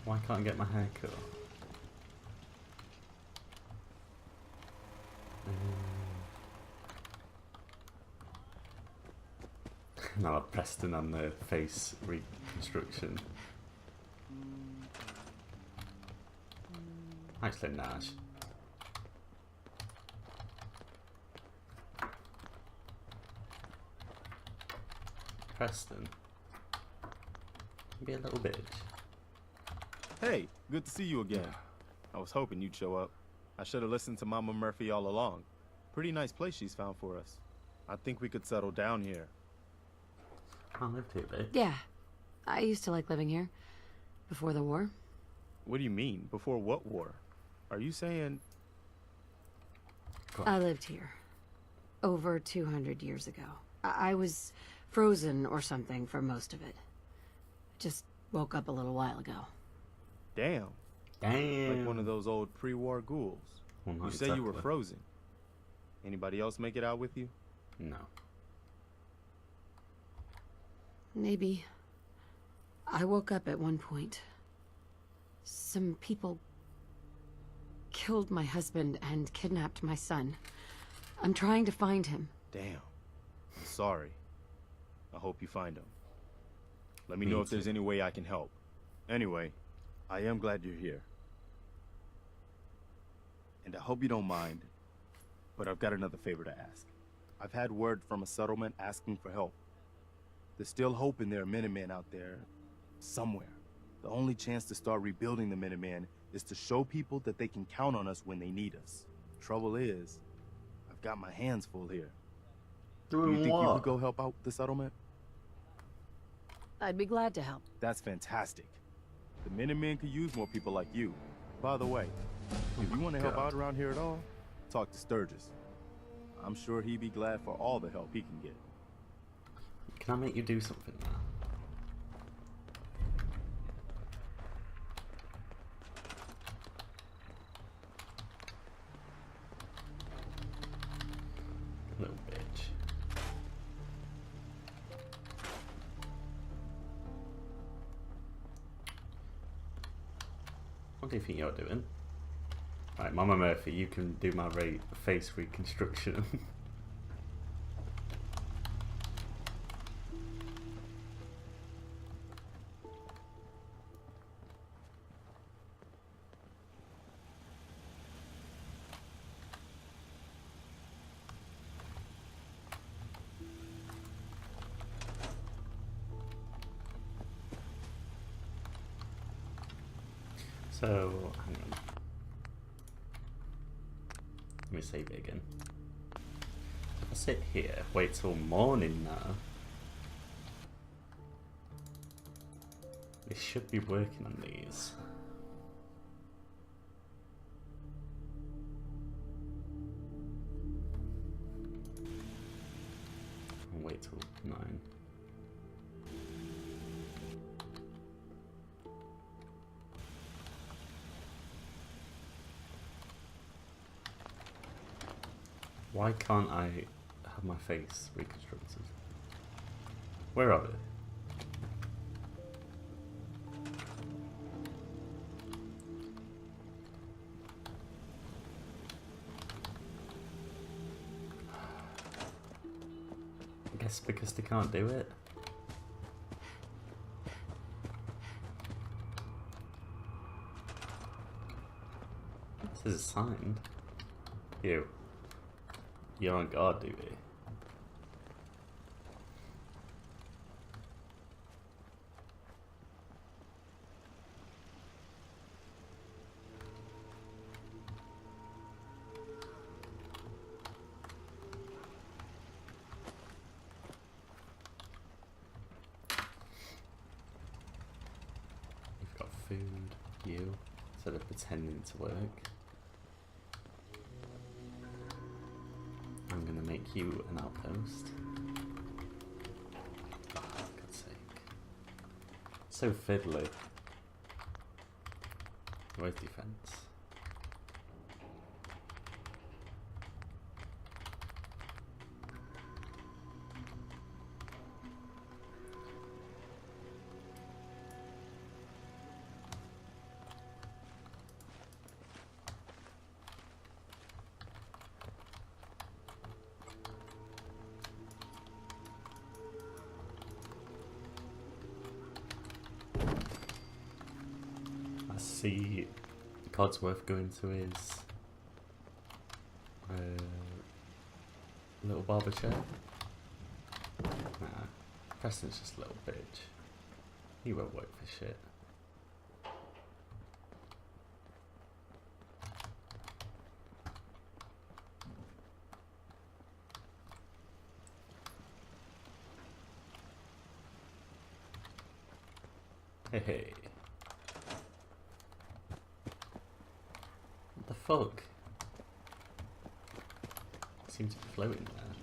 Why can't I get my hair cut? Now I've Preston on the face reconstruction. Actually, Naj. Preston. Be a little bitch. Hey, good to see you again. I was hoping you'd show up. I should have listened to Mama Murphy all along. Pretty nice place she's found for us. I think we could settle down here. I lived here, babe. Yeah, I used to like living here. Before the war. What do you mean? Before what war? Are you saying... I lived here. Over 200 years ago. I was frozen or something for most of it. Just woke up a little while ago. Damn. Damn. Like one of those old pre-war ghouls. Well, not you say you were exactly. frozen. Anybody else make it out with you? No. Maybe. I woke up at one point. Some people killed my husband and kidnapped my son. I'm trying to find him. Damn. I'm sorry. I hope you find him. Let me Me know if too. there's any way I can help. Anyway, I am glad you're here. And I hope you don't mind, but I've got another favor to ask. I've had word from a settlement asking for help. There's still hope in there are Minutemen out there, somewhere. The only chance to start rebuilding the Minutemen is to show people that they can count on us when they need us. Trouble is, I've got my hands full here. Do you think you could go help out the settlement? I'd be glad to help. That's fantastic. The Minutemen could use more people like you. By the way, if you want to help out around here at all, talk to Sturgis. I'm sure he'd be glad for all the help he can get. Can I make you do something now? Little bitch. What do you think you're doing? Right, Mama Murphy, you can do my face reconstruction. So, hang on. Let me save it again. If I sit here, wait till morning now. We should be working on these. I'll wait till 9. Why can't I have my face reconstructed? Where are they? I guess because they can't do it. This is signed. You're on guard duty. You've got food, you, instead of pretending to work. I'm gonna make you an outpost. Oh, for God's sake. So fiddly. Where's defense? I see Codsworth going to his little barber chair. Nah, Preston's just a little bitch. He won't work for shit. Hey, hey. What the fuck? Seems to be floating there.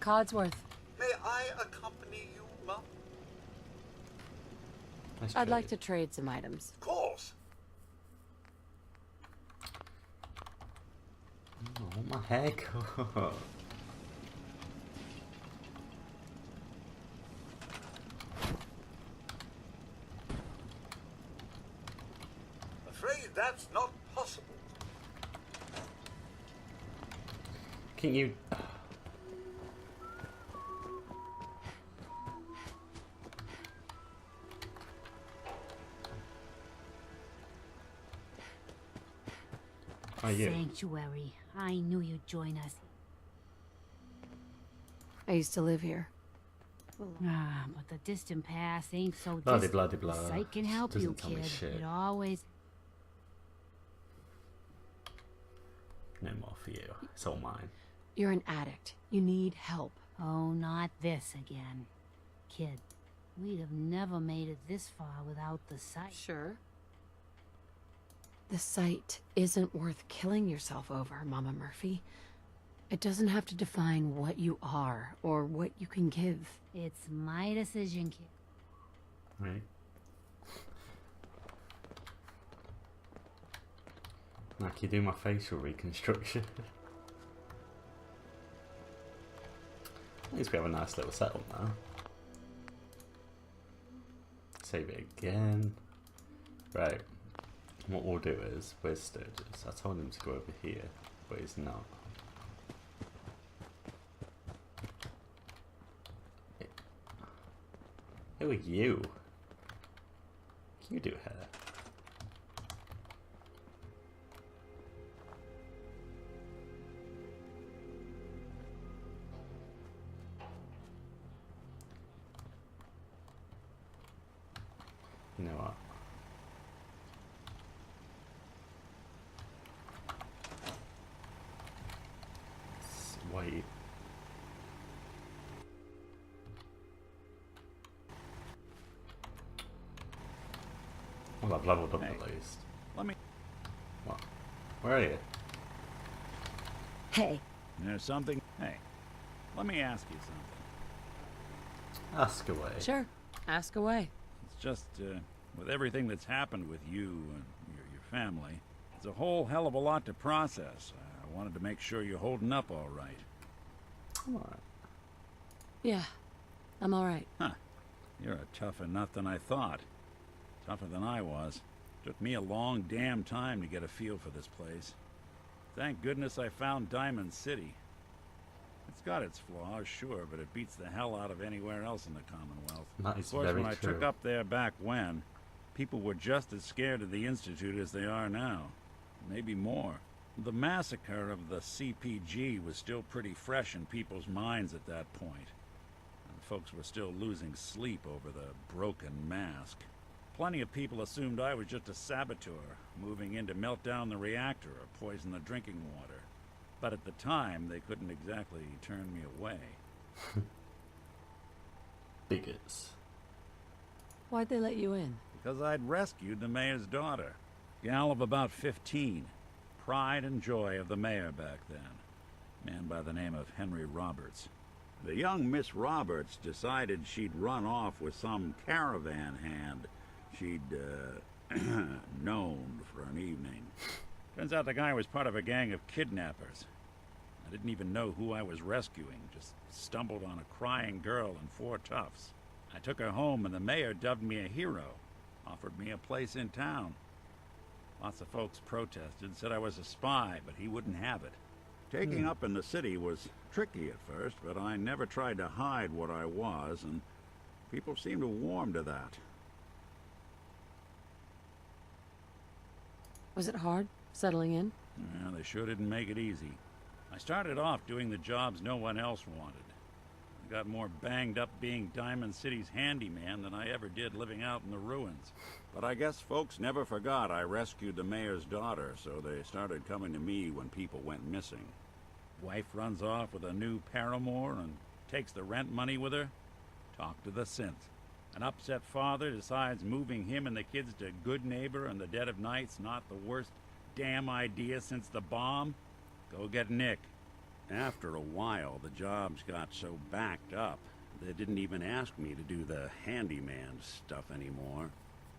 Codsworth, May I accompany you, Mum? Nice I'd like to trade. trade some items. Of course. Oh, I want my haircut. Afraid that's not possible. Can you... Are you? Sanctuary. I knew you'd join us. I used to live here. Ah, but the distant past ain't so Blah distant. blah blah. The sight can help Doesn't you, tell me kid. shit. It always... No more for you. It's all mine. You're an addict. You need help. Oh, not this again. Kid, we'd have never made it this far without the sight. Sure. The sight isn't worth killing yourself over, Mama Murphy. It doesn't have to define what you are or what you can give. It's my decision, kid. Right. Like you do my facial reconstruction. At least we have a nice little setup now. Save it again. Right. What we'll do is, where's Sturgis? I told him to go over here, but he's not. Who are you? Can you do hair? You know what? Wait. Well, I've leveled up Hey. at least. Let me. What? Where are you? Hey, There's something. Hey, let me ask you something. Ask away. Sure. Ask away. It's just, with everything that's happened with you and your family, it's a whole hell of a lot to process. I wanted to make sure you're holding up all right. Alright. Yeah, I'm all right. Huh. You're a tougher nut than I thought. Tougher than I was. Took me a long damn time to get a feel for this place. Thank goodness I found Diamond City. It's got its flaws, sure, but it beats the hell out of anywhere else in the Commonwealth. That is Of course, very when I true. took up there back when, people were just as scared of the Institute as they are now. Maybe more. The massacre of the CPG was still pretty fresh in people's minds at that point. And folks were still losing sleep over the broken mask. Plenty of people assumed I was just a saboteur, moving in to melt down the reactor or poison the drinking water. But at the time, they couldn't exactly turn me away. Bigots. Why'd they let you in? Because I'd rescued the mayor's daughter. Gal of about 15. Pride and joy of the mayor back then. Man by the name of Henry Roberts. The young Miss Roberts decided she'd run off with some caravan hand she'd, known for an evening. Turns out the guy was part of a gang of kidnappers. I didn't even know who I was rescuing, just stumbled on a crying girl and 4 toughs. I took her home and the mayor dubbed me a hero, offered me a place in town. Lots of folks protested, said I was a spy, but he wouldn't have it. Taking up in the city was tricky at first, but I never tried to hide what I was, and people seemed to warm to that. Was it hard settling in? Well, they sure didn't make it easy. I started off doing the jobs no one else wanted. I got more banged up being Diamond City's handyman than I ever did living out in the ruins. But I guess folks never forgot I rescued the mayor's daughter, so they started coming to me when people went missing. Wife runs off with a new paramour and takes the rent money with her. Talk to the synth. An upset father decides moving him and the kids to Good Neighbor in the dead of night's not the worst damn idea since the bomb. Go get Nick. After a while, the jobs got so backed up, they didn't even ask me to do the handyman stuff anymore.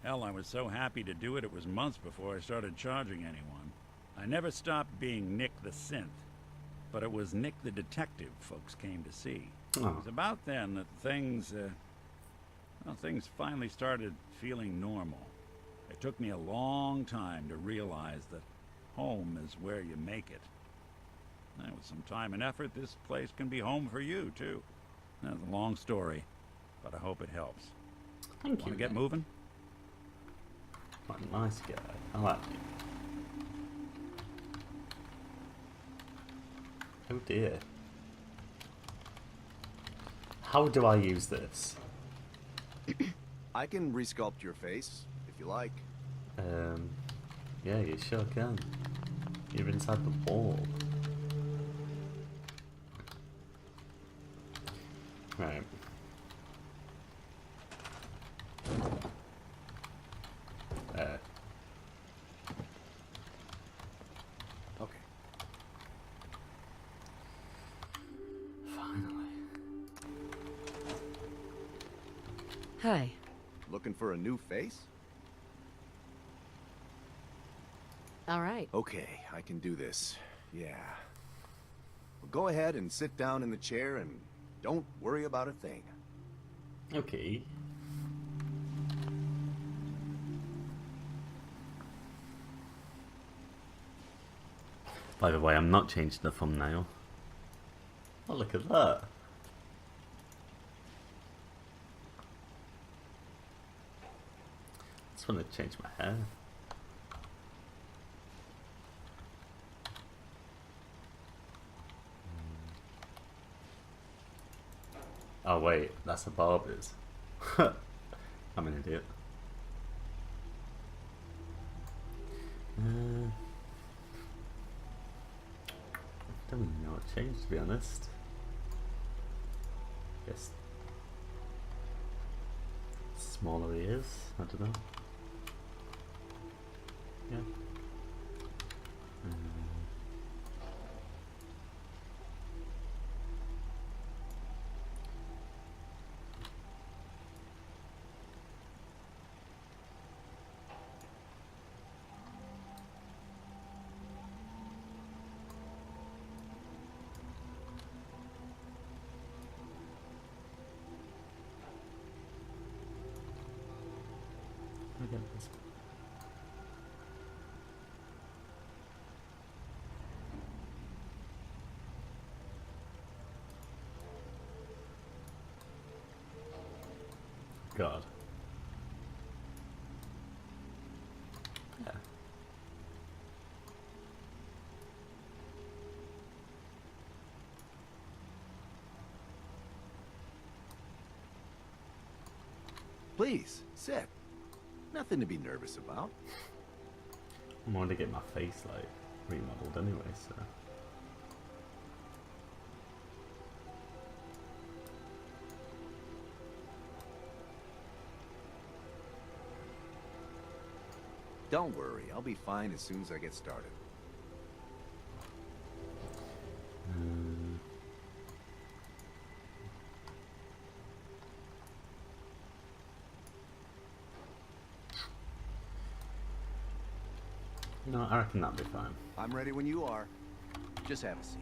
Hell, I was so happy to do it, it was months before I started charging anyone. I never stopped being Nick the synth, but it was Nick the detective folks came to see. Oh. It was about then that things finally started feeling normal. It took me a long time to realize that home is where you make it. And with some time and effort, this place can be home for you, too. That's a long story, but I hope it helps. Thank you. Want to get moving? What a nice guy. I like you. Oh dear. How do I use this? I can resculpt your face, if you like. Yeah, you sure can. You're inside the wall. Right. There. Okay. Finally. Hi. Looking for a new face? All right. Okay, I can do this. Yeah. Well, go ahead and sit down in the chair and don't worry about a thing. Okay. By the way, I'm not changing the thumbnail. Oh, look at that. I just want to change my hair. Oh wait, that's a barber's. I'm an idiot. Don't really know what changed, to be honest. Guess smaller ears. I don't know. Yeah. Again, this. God. Yeah. Please, sit. Nothing to be nervous about. I wanted to get my face like remodeled anyway, so. Don't worry, I'll be fine as soon as I get started. No, I reckon that'll be fine. I'm ready when you are. Just have a seat.